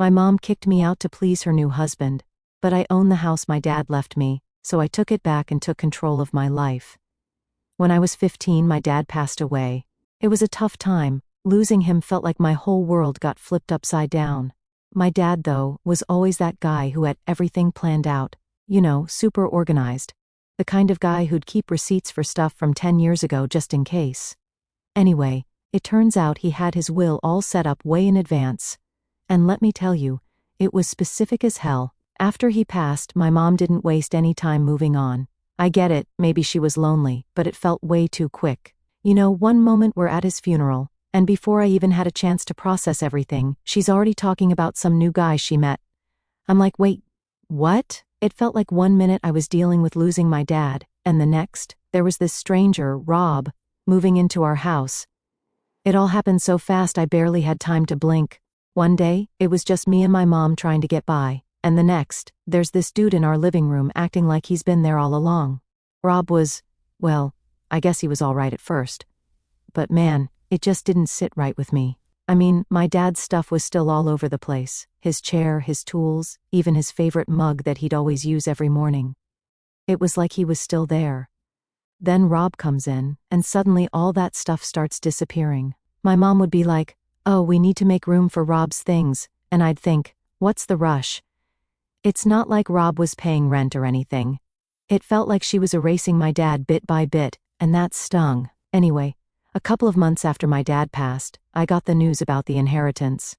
My mom kicked me out to please her new husband, but I own the house my dad left me, so I took it back and took control of my life. When I was 15, my dad passed away. It was a tough time. Losing him felt like my whole world got flipped upside down. My dad, though, was always that guy who had everything planned out. You know, super organized. The kind of guy who'd keep receipts for stuff from 10 years ago just in case. Anyway, it turns out he had his will all set up way in advance. And let me tell you, it was specific as hell. After he passed, my mom didn't waste any time moving on. I get it, maybe she was lonely, but it felt way too quick. You know, one moment we're at his funeral, and before I even had a chance to process everything, she's already talking about some new guy she met. I'm like, wait, what? It felt like 1 minute I was dealing with losing my dad, and the next, there was this stranger, Rob, moving into our house. It all happened so fast I barely had time to blink. One day, it was just me and my mom trying to get by, and the next, there's this dude in our living room acting like he's been there all along. Rob was, well, I guess he was all right at first. But man, it just didn't sit right with me. I mean, my dad's stuff was still all over the place. His chair, his tools, even his favorite mug that he'd always use every morning. It was like he was still there. Then Rob comes in, and suddenly all that stuff starts disappearing. My mom would be like, "Oh, we need to make room for Rob's things," and I'd think, what's the rush? It's not like Rob was paying rent or anything. It felt like she was erasing my dad bit by bit, and that stung. Anyway, a couple of months after my dad passed, I got the news about the inheritance.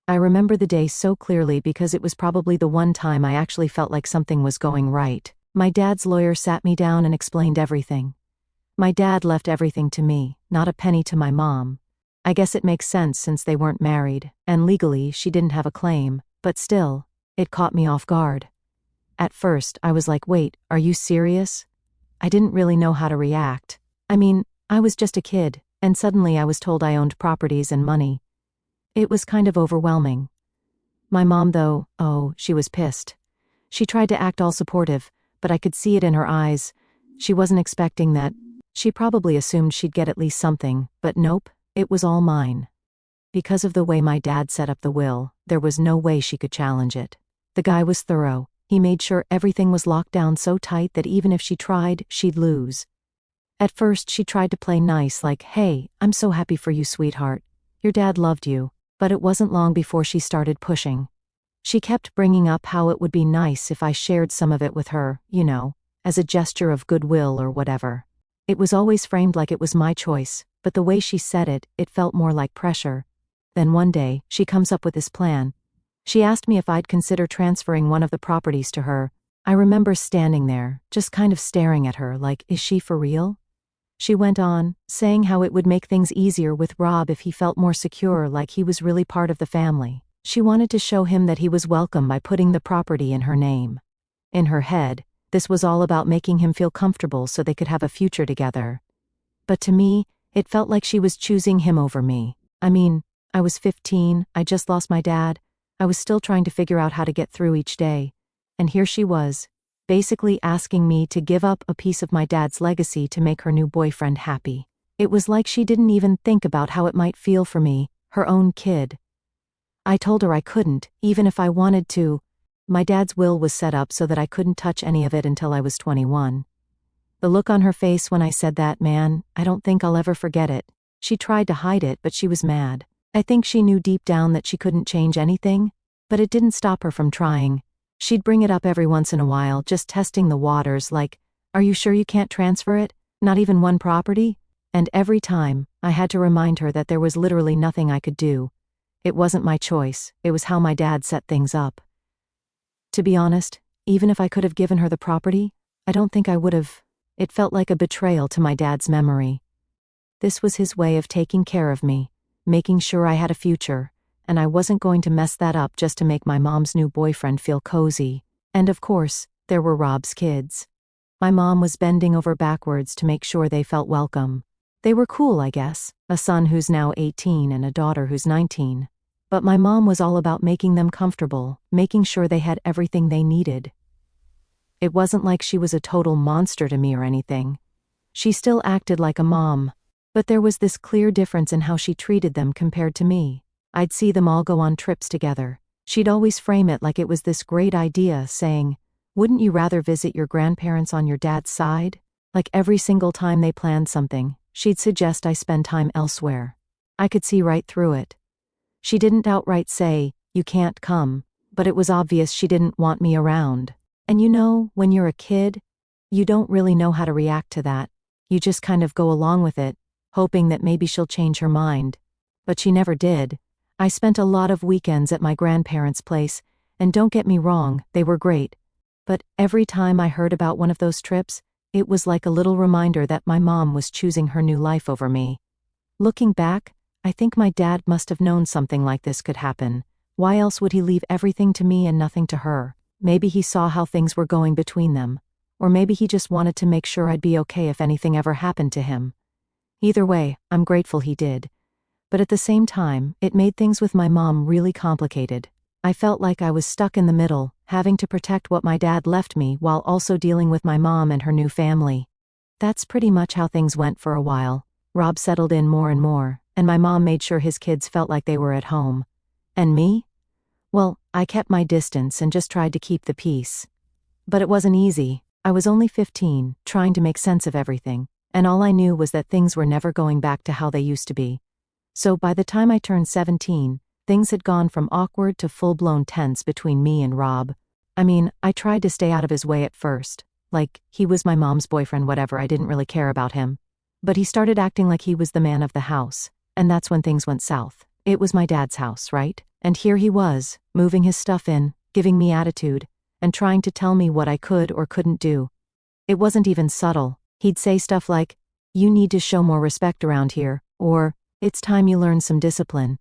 I remember the day so clearly because it was probably the one time I actually felt like something was going right. My dad's lawyer sat me down and explained everything. My dad left everything to me, not a penny to my mom. I guess it makes sense since they weren't married, and legally she didn't have a claim, but still, it caught me off guard. At first, I was like, wait, are you serious? I didn't really know how to react. I mean, I was just a kid, and suddenly I was told I owned properties and money. It was kind of overwhelming. My mom, though, oh, she was pissed. She tried to act all supportive, but I could see it in her eyes. She wasn't expecting that. She probably assumed she'd get at least something, but nope, it was all mine. Because of the way my dad set up the will, there was no way she could challenge it. The guy was thorough. He made sure everything was locked down so tight that even if she tried, she'd lose. At first, she tried to play nice like, "Hey, I'm so happy for you, sweetheart. Your dad loved you." But it wasn't long before she started pushing. She kept bringing up how it would be nice if I shared some of it with her, you know, as a gesture of goodwill or whatever. It was always framed like it was my choice, but the way she said it, it felt more like pressure. Then one day, she comes up with this plan. She asked me if I'd consider transferring one of the properties to her. I remember standing there, just kind of staring at her like, is she for real? She went on, saying how it would make things easier with Rob if he felt more secure, like he was really part of the family. She wanted to show him that he was welcome by putting the property in her name. In her head, this was all about making him feel comfortable so they could have a future together. But to me, it felt like she was choosing him over me. I mean, I was 15, I just lost my dad. I was still trying to figure out how to get through each day. And here she was, basically asking me to give up a piece of my dad's legacy to make her new boyfriend happy. It was like she didn't even think about how it might feel for me, her own kid. I told her I couldn't, even if I wanted to. My dad's will was set up so that I couldn't touch any of it until I was 21. The look on her face when I said that, man, I don't think I'll ever forget it. She tried to hide it, but she was mad. I think she knew deep down that she couldn't change anything, but it didn't stop her from trying. She'd bring it up every once in a while, just testing the waters, like, "Are you sure you can't transfer it? Not even one property?" And every time, I had to remind her that there was literally nothing I could do. It wasn't my choice, it was how my dad set things up. To be honest, even if I could have given her the property, I don't think I would have. It felt like a betrayal to my dad's memory. This was his way of taking care of me, making sure I had a future, and I wasn't going to mess that up just to make my mom's new boyfriend feel cozy. And of course, there were Rob's kids. My mom was bending over backwards to make sure they felt welcome. They were cool, I guess, a son who's now 18 and a daughter who's 19. But my mom was all about making them comfortable, making sure they had everything they needed. It wasn't like she was a total monster to me or anything. She still acted like a mom. But there was this clear difference in how she treated them compared to me. I'd see them all go on trips together. She'd always frame it like it was this great idea, saying, "Wouldn't you rather visit your grandparents on your dad's side?" Like every single time they planned something, she'd suggest I spend time elsewhere. I could see right through it. She didn't outright say, "You can't come," but it was obvious she didn't want me around. And when you're a kid, you don't really know how to react to that. You just kind of go along with it, hoping that maybe she'll change her mind. But she never did. I spent a lot of weekends at my grandparents' place, and don't get me wrong, they were great. But every time I heard about one of those trips, it was like a little reminder that my mom was choosing her new life over me. Looking back, I think my dad must have known something like this could happen. Why else would he leave everything to me and nothing to her? Maybe he saw how things were going between them. Or maybe he just wanted to make sure I'd be okay if anything ever happened to him. Either way, I'm grateful he did. But at the same time, it made things with my mom really complicated. I felt like I was stuck in the middle, having to protect what my dad left me while also dealing with my mom and her new family. That's pretty much how things went for a while. Rob settled in more and more, and my mom made sure his kids felt like they were at home. And me? Well, I kept my distance and just tried to keep the peace. But it wasn't easy. I was only 15, trying to make sense of everything, and all I knew was that things were never going back to how they used to be. So by the time I turned 17, things had gone from awkward to full-blown tense between me and Rob. I mean, I tried to stay out of his way at first. Like, he was my mom's boyfriend, whatever, I didn't really care about him. But he started acting like he was the man of the house, and that's when things went south. It was my dad's house, right? And here he was, moving his stuff in, giving me attitude, and trying to tell me what I could or couldn't do. It wasn't even subtle. He'd say stuff like, "You need to show more respect around here," or, "It's time you learn some discipline."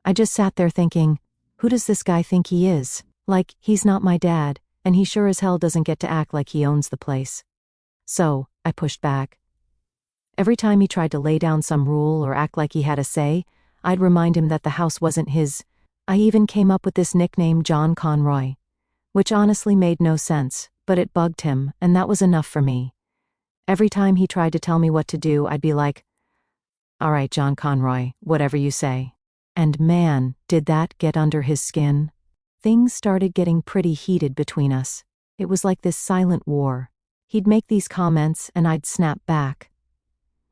I just sat there thinking, who does this guy think he is? Like, he's not my dad, and he sure as hell doesn't get to act like he owns the place. So, I pushed back. Every time he tried to lay down some rule or act like he had a say, I'd remind him that the house wasn't his. I even came up with this nickname, John Conroy, which honestly made no sense, but it bugged him, and that was enough for me. Every time he tried to tell me what to do, I'd be like, "All right, John Conroy, whatever you say." And man, did that get under his skin. Things started getting pretty heated between us. It was like this silent war. He'd make these comments, and I'd snap back.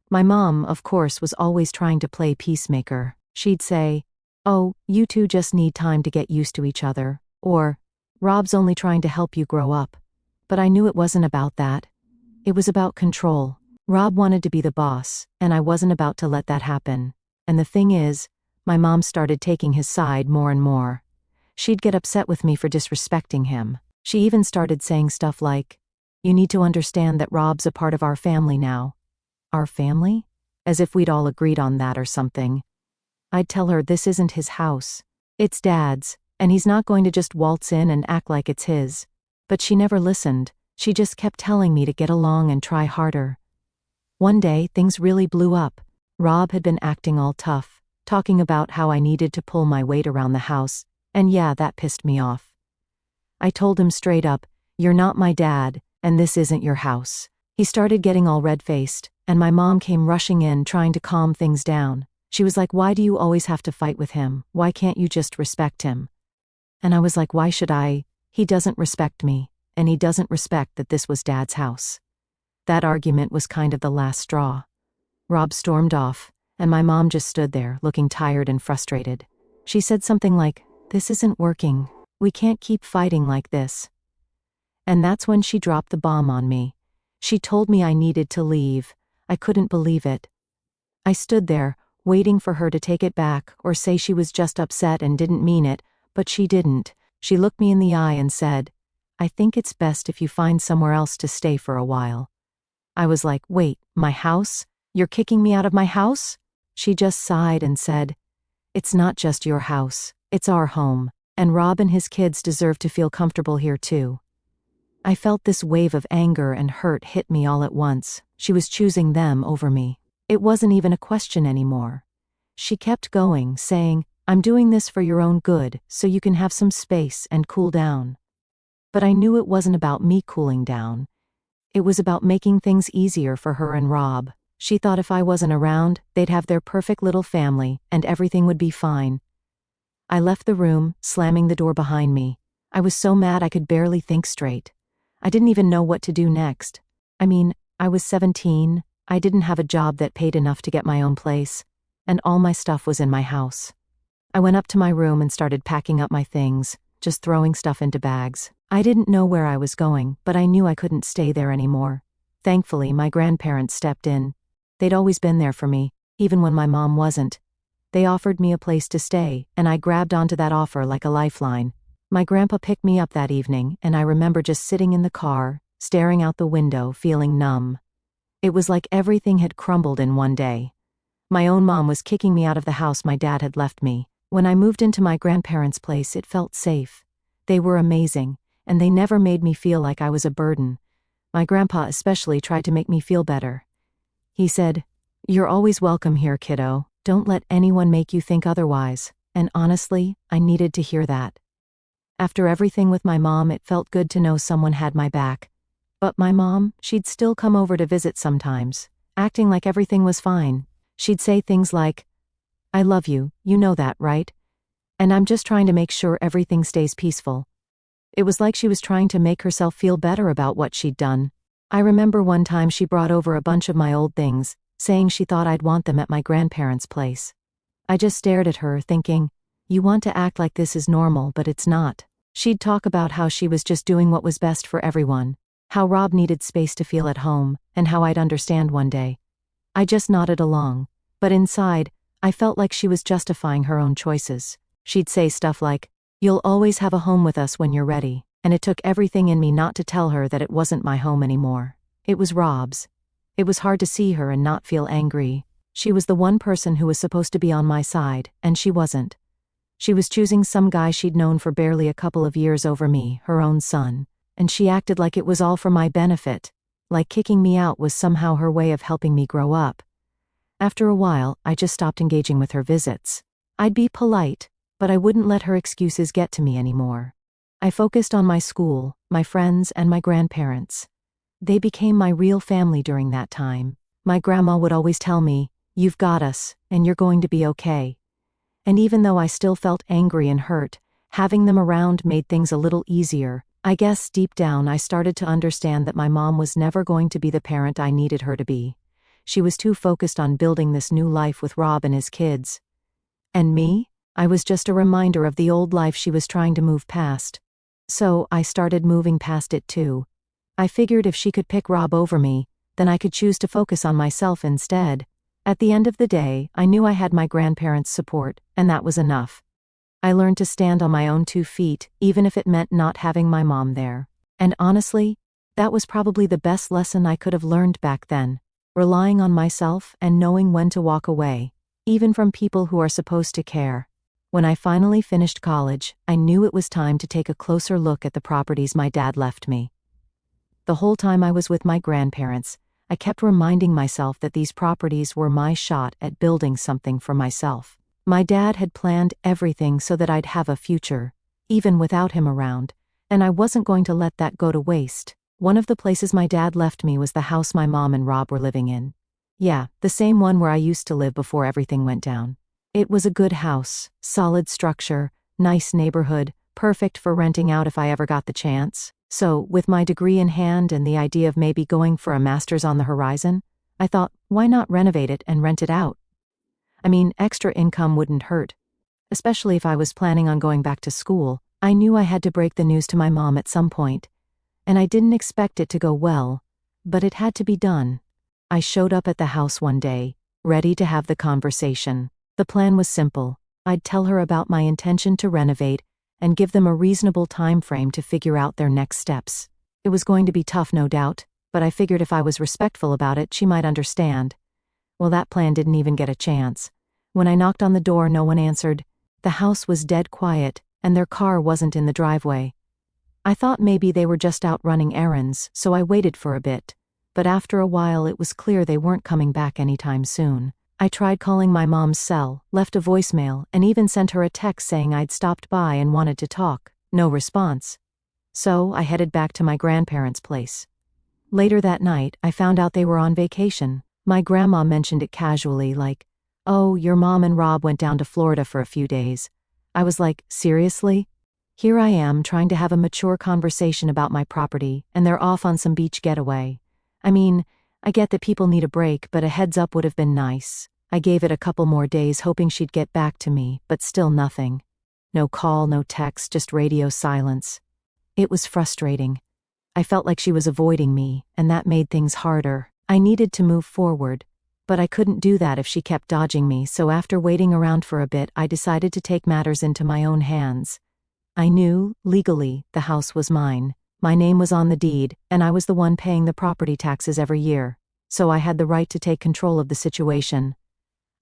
My mom, of course, was always trying to play peacemaker. She'd say, "Oh, you two just need time to get used to each other," or, "Rob's only trying to help you grow up." But I knew it wasn't about that. It was about control. Rob wanted to be the boss, and I wasn't about to let that happen. And the thing is, my mom started taking his side more and more. She'd get upset with me for disrespecting him. She even started saying stuff like, "You need to understand that Rob's a part of our family now." Our family? As if we'd all agreed on that or something. I'd tell her this isn't his house. It's Dad's, and he's not going to just waltz in and act like it's his. But she never listened. She just kept telling me to get along and try harder. One day, things really blew up. Rob had been acting all tough, talking about how I needed to pull my weight around the house, and yeah, that pissed me off. I told him straight up, "You're not my dad, and this isn't your house." He started getting all red-faced, and my mom came rushing in trying to calm things down. She was like, "Why do you always have to fight with him? Why can't you just respect him?" And I was like, "Why should I? He doesn't respect me, and he doesn't respect that this was Dad's house." That argument was kind of the last straw. Rob stormed off, and my mom just stood there, looking tired and frustrated. She said something like, "This isn't working. We can't keep fighting like this." And that's when she dropped the bomb on me. She told me I needed to leave. I couldn't believe it. I stood there, waiting for her to take it back or say she was just upset and didn't mean it, but she didn't. She looked me in the eye and said, "I think it's best if you find somewhere else to stay for a while." I was like, "Wait, my house? You're kicking me out of my house?" She just sighed and said, "It's not just your house, it's our home, and Rob and his kids deserve to feel comfortable here too." I felt this wave of anger and hurt hit me all at once. She was choosing them over me. It wasn't even a question anymore. She kept going, saying, "I'm doing this for your own good, so you can have some space and cool down." But I knew it wasn't about me cooling down. It was about making things easier for her and Rob. She thought if I wasn't around, they'd have their perfect little family, and everything would be fine. I left the room, slamming the door behind me. I was so mad I could barely think straight. I didn't even know what to do next. I mean, I was 17, I didn't have a job that paid enough to get my own place, and all my stuff was in my house. I went up to my room and started packing up my things, just throwing stuff into bags. I didn't know where I was going, but I knew I couldn't stay there anymore. Thankfully, my grandparents stepped in. They'd always been there for me, even when my mom wasn't. They offered me a place to stay, and I grabbed onto that offer like a lifeline. My grandpa picked me up that evening, and I remember just sitting in the car, staring out the window, feeling numb. It was like everything had crumbled in one day. My own mom was kicking me out of the house my dad had left me. When I moved into my grandparents' place, it felt safe. They were amazing, and they never made me feel like I was a burden. My grandpa especially tried to make me feel better. He said, "You're always welcome here, kiddo. Don't let anyone make you think otherwise." And honestly, I needed to hear that. After everything with my mom, it felt good to know someone had my back. But my mom, she'd still come over to visit sometimes, acting like everything was fine. She'd say things like, "I love you, you know that, right? And I'm just trying to make sure everything stays peaceful." It was like she was trying to make herself feel better about what she'd done. I remember one time she brought over a bunch of my old things, saying she thought I'd want them at my grandparents' place. I just stared at her, thinking, you want to act like this is normal, but it's not. She'd talk about how she was just doing what was best for everyone, how Rob needed space to feel at home, and how I'd understand one day. I just nodded along, but inside, I felt like she was justifying her own choices. She'd say stuff like, "You'll always have a home with us when you're ready," and it took everything in me not to tell her that it wasn't my home anymore. It was Rob's. It was hard to see her and not feel angry. She was the one person who was supposed to be on my side, and she wasn't. She was choosing some guy she'd known for barely a couple of years over me, her own son, and she acted like it was all for my benefit, like kicking me out was somehow her way of helping me grow up. After a while, I just stopped engaging with her visits. I'd be polite, but I wouldn't let her excuses get to me anymore. I focused on my school, my friends, and my grandparents. They became my real famly during that time. My grandma would always tell me, "You've got us, and you're going to be okay." And even though I still felt angry and hurt, having them around made things a little easier. I guess deep down I started to understand that my mom was never going to be the parent I needed her to be. She was too focused on building this new life with Rob and his kids. And me? I was just a reminder of the old life she was trying to move past. So I started moving past it too. I figured if she could pick Rob over me, then I could choose to focus on myself instead. At the end of the day, I knew I had my grandparents' support, and that was enough. I learned to stand on my own 2 feet, even if it meant not having my mom there. And honestly, that was probably the best lesson I could have learned back then. Relying on myself and knowing when to walk away, even from people who are supposed to care. When I finally finished college, I knew it was time to take a closer look at the properties my dad left me. The whole time I was with my grandparents, I kept reminding myself that these properties were my shot at building something for myself. My dad had planned everything so that I'd have a future, even without him around, and I wasn't going to let that go to waste. One of the places my dad left me was the house my mom and Rob were living in. Yeah, the same one where I used to live before everything went down. It was a good house, solid structure, nice neighborhood, perfect for renting out if I ever got the chance. So, with my degree in hand and the idea of maybe going for a master's on the horizon, I thought, why not renovate it and rent it out? I mean, extra income wouldn't hurt. Especially if I was planning on going back to school. I knew I had to break the news to my mom at some point. And I didn't expect it to go well, but it had to be done. I showed up at the house one day, ready to have the conversation. The plan was simple. I'd tell her about my intention to renovate and give them a reasonable time frame to figure out their next steps. It was going to be tough, no doubt, but I figured if I was respectful about it, she might understand. Well, that plan didn't even get a chance. When I knocked on the door, no one answered. The house was dead quiet, and their car wasn't in the driveway. I thought maybe they were just out running errands, so I waited for a bit. But after a while it was clear they weren't coming back anytime soon. I tried calling my mom's cell, left a voicemail, and even sent her a text saying I'd stopped by and wanted to talk. No response. So I headed back to my grandparents' place. Later that night, I found out they were on vacation. My grandma mentioned it casually, like, "Oh, your mom and Rob went down to Florida for a few days." I was like, seriously? Here I am trying to have a mature conversation about my property, and they're off on some beach getaway. I mean, I get that people need a break, but a heads up would have been nice. I gave it a couple more days hoping she'd get back to me, but still nothing. No call, no text, just radio silence. It was frustrating. I felt like she was avoiding me, and that made things harder. I needed to move forward, but I couldn't do that if she kept dodging me, so after waiting around for a bit, I decided to take matters into my own hands. I knew, legally, the house was mine. My name was on the deed, and I was the one paying the property taxes every year, so I had the right to take control of the situation.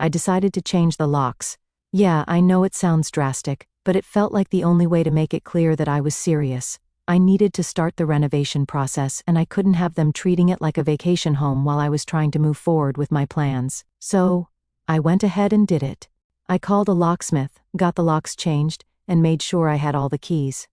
I decided to change the locks. Yeah, I know it sounds drastic, but it felt like the only way to make it clear that I was serious. I needed to start the renovation process, and I couldn't have them treating it like a vacation home while I was trying to move forward with my plans. So, I went ahead and did it. I called a locksmith, got the locks changed, and made sure I had all the keys.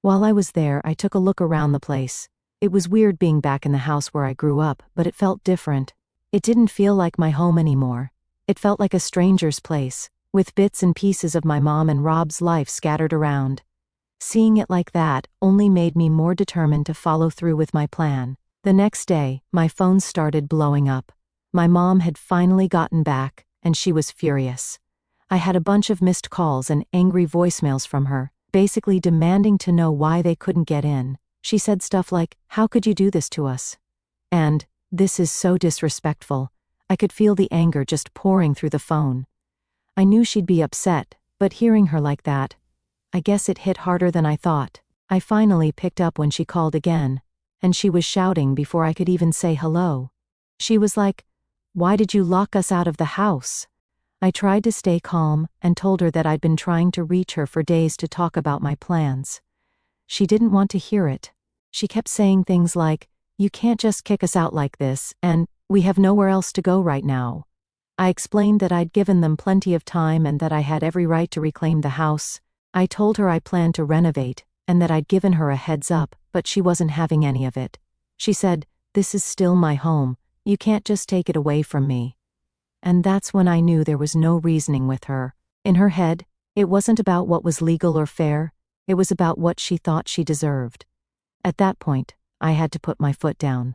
While I was there, I took a look around the place. It was weird being back in the house where I grew up, but it felt different. It didn't feel like my home anymore. It felt like a stranger's place, with bits and pieces of my mom and Rob's life scattered around. Seeing it like that only made me more determined to follow through with my plan. The next day, my phone started blowing up. My mom had finally gotten back, and she was furious. I had a bunch of missed calls and angry voicemails from her, basically demanding to know why they couldn't get in. She said stuff like, "How could you do this to us?" And, "This is so disrespectful." I could feel the anger just pouring through the phone. I knew she'd be upset, but hearing her like that, I guess it hit harder than I thought. I finally picked up when she called again, and she was shouting before I could even say hello. She was like, "Why did you lock us out of the house?" I tried to stay calm and told her that I'd been trying to reach her for days to talk about my plans. She didn't want to hear it. She kept saying things like, "You can't just kick us out like this," and "We have nowhere else to go right now." I explained that I'd given them plenty of time and that I had every right to reclaim the house. I told her I planned to renovate, and that I'd given her a heads up, but she wasn't having any of it. She said, "This is still my home. You can't just take it away from me." And that's when I knew there was no reasoning with her. In her head, it wasn't about what was legal or fair, it was about what she thought she deserved. At that point, I had to put my foot down.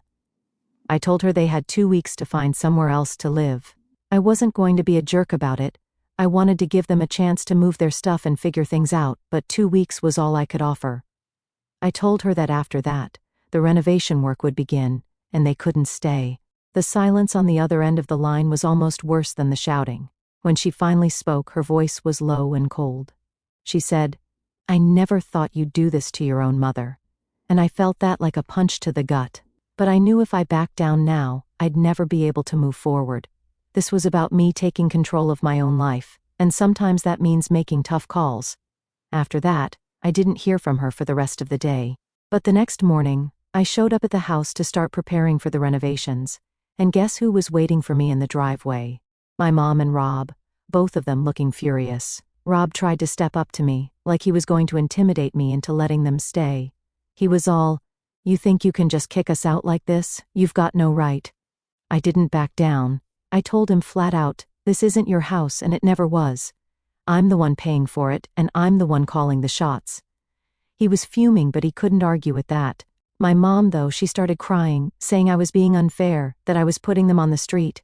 I told her they had 2 weeks to find somewhere else to live. I wasn't going to be a jerk about it. I wanted to give them a chance to move their stuff and figure things out, but 2 weeks was all I could offer. I told her that after that, the renovation work would begin, and they couldn't stay. The silence on the other end of the line was almost worse than the shouting. When she finally spoke, her voice was low and cold. She said, "I never thought you'd do this to your own mother." And I felt that like a punch to the gut. But I knew if I backed down now, I'd never be able to move forward. This was about me taking control of my own life, and sometimes that means making tough calls. After that, I didn't hear from her for the rest of the day. But the next morning, I showed up at the house to start preparing for the renovations. And guess who was waiting for me in the driveway? My mom and Rob, both of them looking furious. Rob tried to step up to me, like he was going to intimidate me into letting them stay. He was all, "You think you can just kick us out like this? You've got no right." I didn't back down. I told him flat out, "This isn't your house and it never was. I'm the one paying for it and I'm the one calling the shots." He was fuming, but he couldn't argue with that. My mom, though, she started crying, saying I was being unfair, that I was putting them on the street.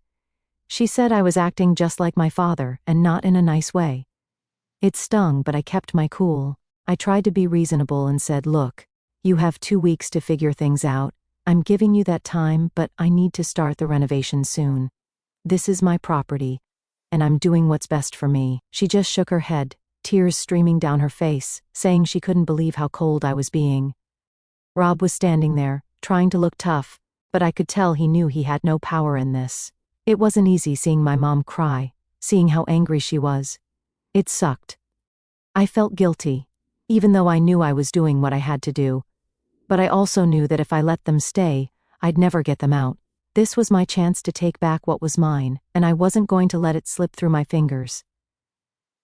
She said I was acting just like my father and not in a nice way. It stung, but I kept my cool. I tried to be reasonable and said, "Look, you have 2 weeks to figure things out. I'm giving you that time, but I need to start the renovation soon. This is my property, and I'm doing what's best for me." She just shook her head, tears streaming down her face, saying she couldn't believe how cold I was being. Rob was standing there, trying to look tough, but I could tell he knew he had no power in this. It wasn't easy seeing my mom cry, seeing how angry she was. It sucked. I felt guilty, even though I knew I was doing what I had to do. But I also knew that if I let them stay, I'd never get them out. This was my chance to take back what was mine, and I wasn't going to let it slip through my fingers.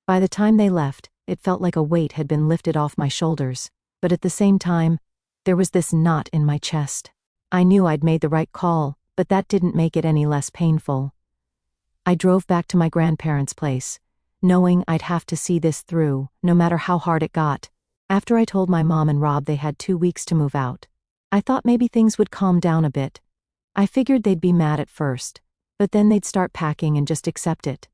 By the time they left, it felt like a weight had been lifted off my shoulders, but at the same time, there was this knot in my chest. I knew I'd made the right call, but that didn't make it any less painful. I drove back to my grandparents' place. knowing I'd have to see this through, no matter how hard it got. After I told my mom and Rob they had 2 weeks to move out, I thought maybe things would calm down a bit. I figured they'd be mad at first, but then they'd start packing and just accept it.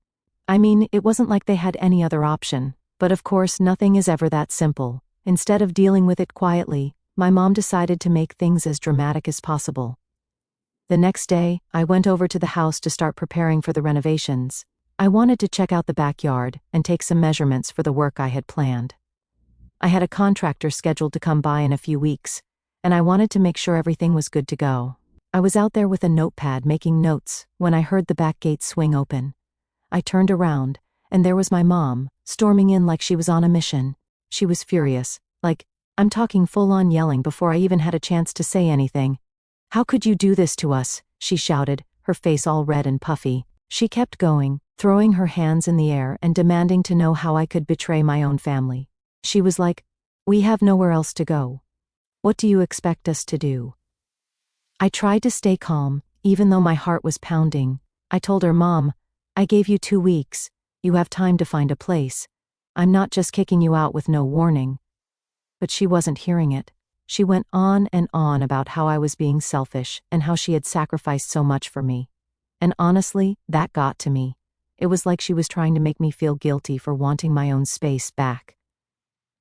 I mean, it wasn't like they had any other option, but of course nothing is ever that simple. Instead of dealing with it quietly, my mom decided to make things as dramatic as possible. The next day, I went over to the house to start preparing for the renovations. I wanted to check out the backyard and take some measurements for the work I had planned. I had a contractor scheduled to come by in a few weeks, and I wanted to make sure everything was good to go. I was out there with a notepad making notes when I heard the back gate swing open. I turned around, and there was my mom, storming in like she was on a mission. She was furious, like, I'm talking full-on yelling before I even had a chance to say anything. "How could you do this to us?" she shouted, her face all red and puffy. She kept going, throwing her hands in the air and demanding to know how I could betray my own family. She was like, "We have nowhere else to go. What do you expect us to do?" I tried to stay calm, even though my heart was pounding. I told her, "Mom, I gave you 2 weeks. You have time to find a place. I'm not just kicking you out with no warning." But she wasn't hearing it. She went on and on about how I was being selfish and how she had sacrificed so much for me. And honestly, that got to me. It was like she was trying to make me feel guilty for wanting my own space back.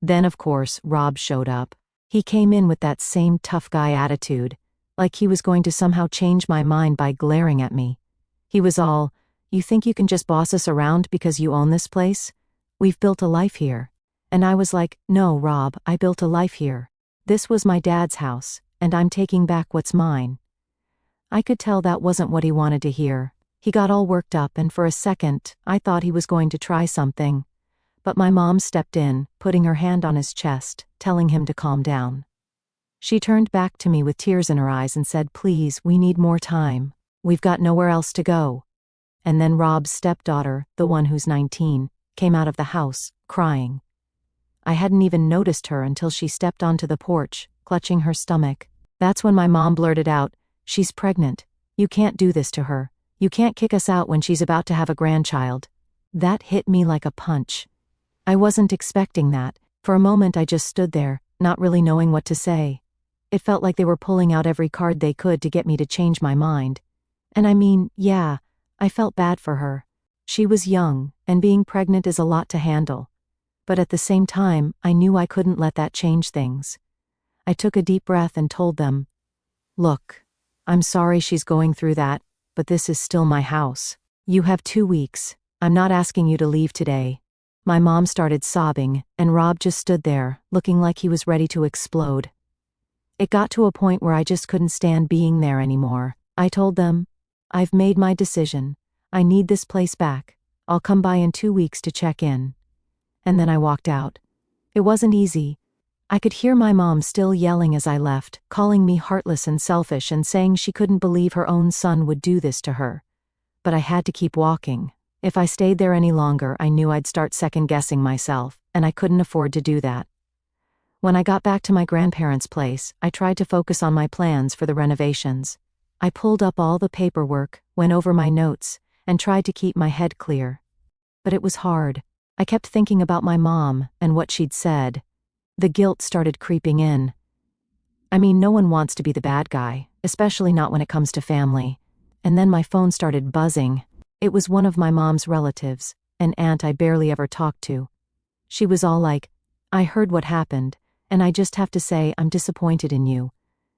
Then, of course, Rob showed up. He came in with that same tough guy attitude, like he was going to somehow change my mind by glaring at me. He was all, "You think you can just boss us around because you own this place? We've built a life here." And I was like, "No, Rob, I built a life here. This was my dad's house, and I'm taking back what's mine." I could tell that wasn't what he wanted to hear. He got all worked up, and for a second, I thought he was going to try something. But my mom stepped in, putting her hand on his chest, telling him to calm down. She turned back to me with tears in her eyes and said, "Please, we need more time. We've got nowhere else to go." And then Rob's stepdaughter, the one who's 19, came out of the house, crying. I hadn't even noticed her until she stepped onto the porch, clutching her stomach. That's when my mom blurted out, "She's pregnant. You can't do this to her. You can't kick us out when she's about to have a grandchild." That hit me like a punch. I wasn't expecting that. For a moment I just stood there, not really knowing what to say. It felt like they were pulling out every card they could to get me to change my mind. And I mean, yeah, I felt bad for her. She was young, and being pregnant is a lot to handle. But at the same time, I knew I couldn't let that change things. I took a deep breath and told them, "Look, I'm sorry she's going through that, but this is still my house. You have 2 weeks. I'm not asking you to leave today." My mom started sobbing, and Rob just stood there, looking like he was ready to explode. It got to a point where I just couldn't stand being there anymore. I told them, "I've made my decision. I need this place back. I'll come by in 2 weeks to check in." And then I walked out. It wasn't easy. I could hear my mom still yelling as I left, calling me heartless and selfish and saying she couldn't believe her own son would do this to her. But I had to keep walking. If I stayed there any longer, I knew I'd start second-guessing myself, and I couldn't afford to do that. When I got back to my grandparents' place, I tried to focus on my plans for the renovations. I pulled up all the paperwork, went over my notes, and tried to keep my head clear. But it was hard. I kept thinking about my mom and what she'd said. The guilt started creeping in. I mean, no one wants to be the bad guy, especially not when it comes to family. And then my phone started buzzing. It was one of my mom's relatives, an aunt I barely ever talked to. She was all like, "I heard what happened, and I just have to say I'm disappointed in you.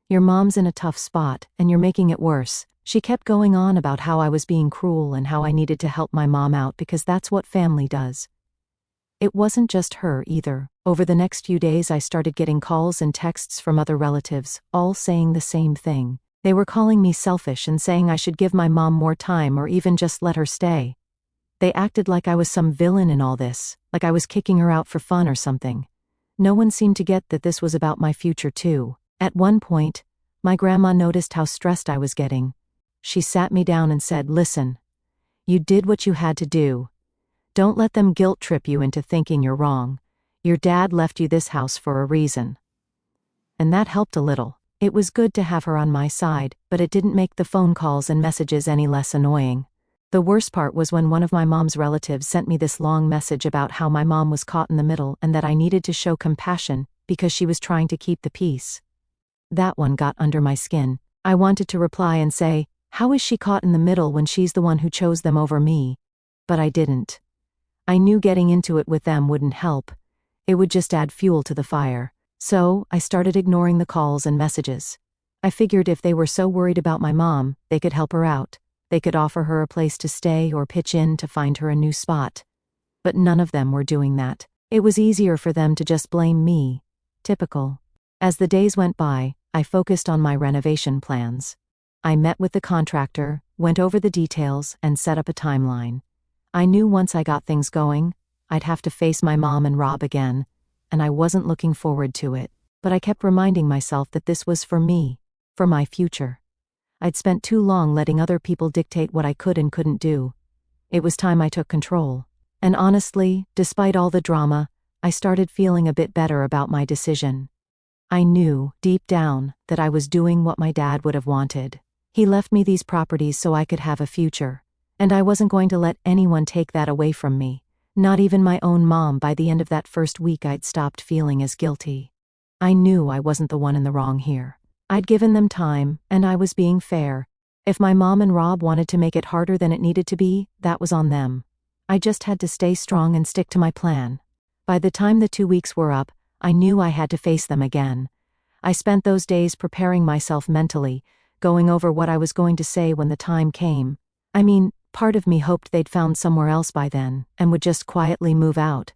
Your mom's in a tough spot, and you're making it worse." She kept going on about how I was being cruel and how I needed to help my mom out because that's what family does. It wasn't just her either. Over the next few days I started getting calls and texts from other relatives, all saying the same thing. They were calling me selfish and saying I should give my mom more time or even just let her stay. They acted like I was some villain in all this, like I was kicking her out for fun or something. No one seemed to get that this was about my future too. At one point, my grandma noticed how stressed I was getting. She sat me down and said, "Listen, you did what you had to do. Don't let them guilt trip you into thinking you're wrong. Your dad left you this house for a reason." And that helped a little. It was good to have her on my side, but it didn't make the phone calls and messages any less annoying. The worst part was when one of my mom's relatives sent me this long message about how my mom was caught in the middle and that I needed to show compassion because she was trying to keep the peace. That one got under my skin. I wanted to reply and say, how is she caught in the middle when she's the one who chose them over me? But I didn't. I knew getting into it with them wouldn't help. It would just add fuel to the fire. So, I started ignoring the calls and messages. I figured if they were so worried about my mom, they could help her out. They could offer her a place to stay or pitch in to find her a new spot. But none of them were doing that. It was easier for them to just blame me. Typical. As the days went by, I focused on my renovation plans. I met with the contractor, went over the details, and set up a timeline. I knew once I got things going, I'd have to face my mom and Rob again, and I wasn't looking forward to it. But I kept reminding myself that this was for me, for my future. I'd spent too long letting other people dictate what I could and couldn't do. It was time I took control. And honestly, despite all the drama, I started feeling a bit better about my decision. I knew, deep down, that I was doing what my dad would have wanted. He left me these properties so I could have a future, and I wasn't going to let anyone take that away from me. Not even my own mom. By the end of that first week, I'd stopped feeling as guilty. I knew I wasn't the one in the wrong here. I'd given them time, and I was being fair. If my mom and Rob wanted to make it harder than it needed to be, that was on them. I just had to stay strong and stick to my plan. By the time the 2 weeks were up, I knew I had to face them again. I spent those days preparing myself mentally, going over what I was going to say when the time came. I mean, part of me hoped they'd found somewhere else by then, and would just quietly move out.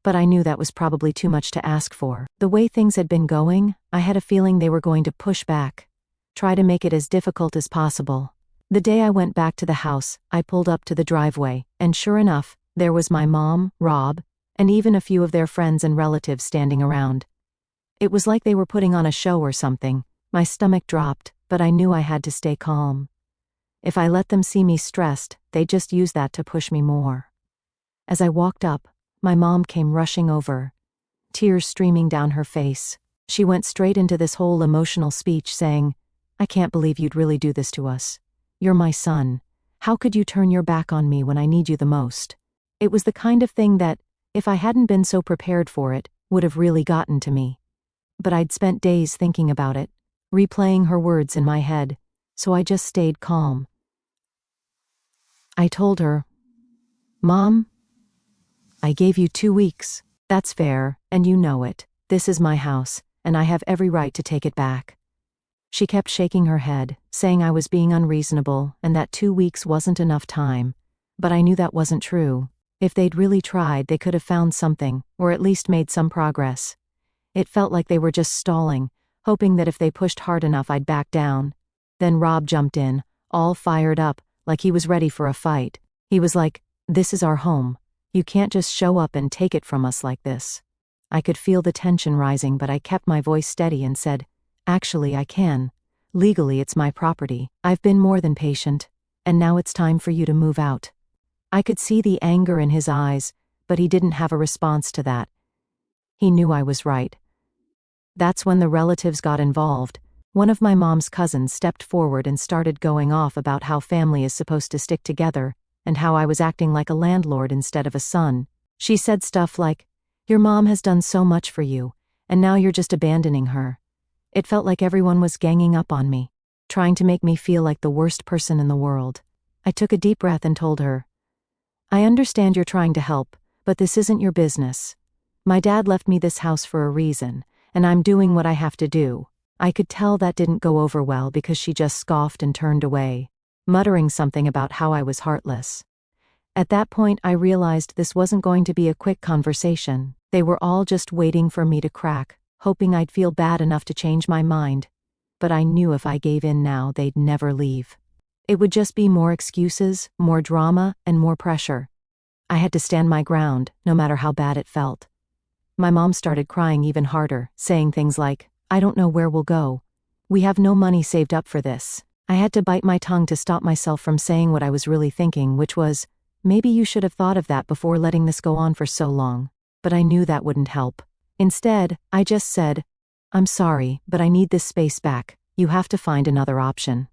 But I knew that was probably too much to ask for. The way things had been going, I had a feeling they were going to push back, try to make it as difficult as possible. The day I went back to the house, I pulled up to the driveway, and sure enough, there was my mom, Rob, and even a few of their friends and relatives standing around. It was like they were putting on a show or something. My stomach dropped, but I knew I had to stay calm. If I let them see me stressed, they'd just use that to push me more. As I walked up, my mom came rushing over, tears streaming down her face. She went straight into this whole emotional speech saying, "I can't believe you'd really do this to us. You're my son. How could you turn your back on me when I need you the most?" It was the kind of thing that, if I hadn't been so prepared for it, would have really gotten to me. But I'd spent days thinking about it, replaying her words in my head, so I just stayed calm. I told her, "Mom, I gave you 2 weeks. That's fair, and you know it. This is my house, and I have every right to take it back." She kept shaking her head, saying I was being unreasonable and that 2 weeks wasn't enough time. But I knew that wasn't true. If they'd really tried, they could have found something, or at least made some progress. It felt like they were just stalling, hoping that if they pushed hard enough I'd back down. Then Rob jumped in, all fired up, like he was ready for a fight. He was like, "This is our home. You can't just show up and take it from us like this." I could feel the tension rising, but I kept my voice steady and said, "Actually, I can. Legally, it's my property. I've been more than patient, and now it's time for you to move out." I could see the anger in his eyes, but he didn't have a response to that. He knew I was right. That's when the relatives got involved. One of my mom's cousins stepped forward and started going off about how family is supposed to stick together, and how I was acting like a landlord instead of a son. She said stuff like, "Your mom has done so much for you, and now you're just abandoning her." It felt like everyone was ganging up on me, trying to make me feel like the worst person in the world. I took a deep breath and told her, "I understand you're trying to help, but this isn't your business. My dad left me this house for a reason, and I'm doing what I have to do." I could tell that didn't go over well because she just scoffed and turned away, muttering something about how I was heartless. At that point, I realized this wasn't going to be a quick conversation. They were all just waiting for me to crack, hoping I'd feel bad enough to change my mind. But I knew if I gave in now, they'd never leave. It would just be more excuses, more drama, and more pressure. I had to stand my ground, no matter how bad it felt. My mom started crying even harder, saying things like, "I don't know where we'll go. We have no money saved up for this." I had to bite my tongue to stop myself from saying what I was really thinking, which was, maybe you should have thought of that before letting this go on for so long. But I knew that wouldn't help. Instead, I just said, "I'm sorry, but I need this space back. You have to find another option."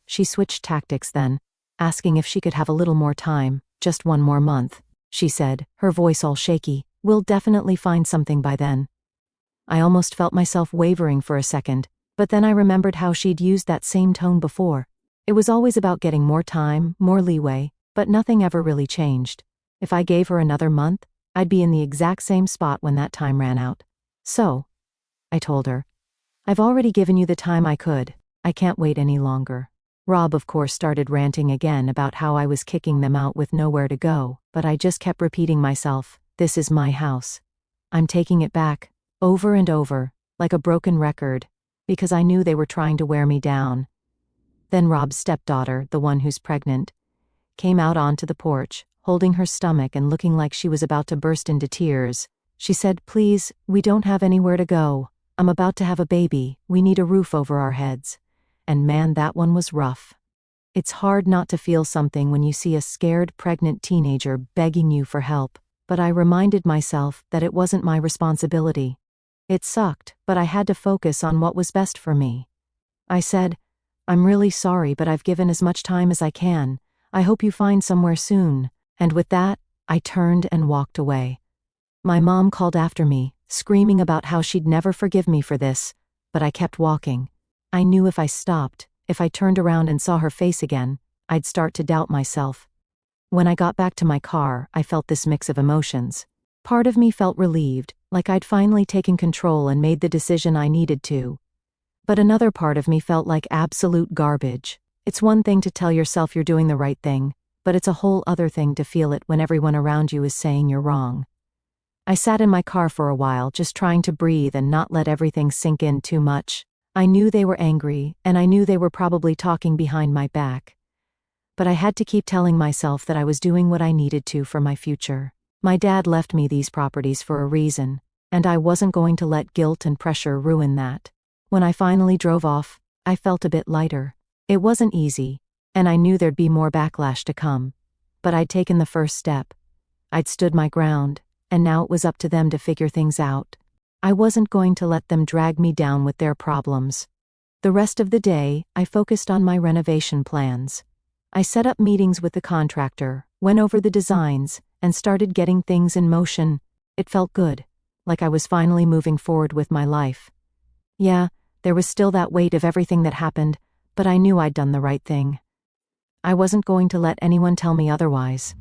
She switched tactics then. asking if she could have a little more time, just one more month. She said, her voice all shaky, "We'll definitely find something by then." I almost felt myself wavering for a second, but then I remembered how she'd used that same tone before. It was always about getting more time, more leeway, but nothing ever really changed. If I gave her another month, I'd be in the exact same spot when that time ran out. "So," I told her, "I've already given you the time I could. I can't wait any longer." Rob, of course, started ranting again about how I was kicking them out with nowhere to go, but I just kept repeating myself, "This is my house. I'm taking it back," over and over, like a broken record, because I knew they were trying to wear me down. Then Rob's stepdaughter, the one who's pregnant, came out onto the porch, holding her stomach and looking like she was about to burst into tears. She said, "Please, we don't have anywhere to go. I'm about to have a baby. We need a roof over our heads." And man, that one was rough. It's hard not to feel something when you see a scared pregnant teenager begging you for help, but I reminded myself that it wasn't my responsibility. It sucked, but I had to focus on what was best for me. I said, "I'm really sorry, but I've given as much time as I can. I hope you find somewhere soon." And with that, I turned and walked away. My mom called after me, screaming about how she'd never forgive me for this, but I kept walking. I knew if I stopped, if I turned around and saw her face again, I'd start to doubt myself. When I got back to my car, I felt this mix of emotions. Part of me felt relieved, like I'd finally taken control and made the decision I needed to. But another part of me felt like absolute garbage. It's one thing to tell yourself you're doing the right thing, but it's a whole other thing to feel it when everyone around you is saying you're wrong. I sat in my car for a while, just trying to breathe and not let everything sink in too much. I knew they were angry, and I knew they were probably talking behind my back. But I had to keep telling myself that I was doing what I needed to for my future. My dad left me these properties for a reason, and I wasn't going to let guilt and pressure ruin that. When I finally drove off, I felt a bit lighter. It wasn't easy, and I knew there'd be more backlash to come. But I'd taken the first step. I'd stood my ground, and now it was up to them to figure things out. I wasn't going to let them drag me down with their problems. The rest of the day, I focused on my renovation plans. I set up meetings with the contractor, went over the designs, and started getting things in motion. It felt good, like I was finally moving forward with my life. Yeah, there was still that weight of everything that happened, but I knew I'd done the right thing. I wasn't going to let anyone tell me otherwise.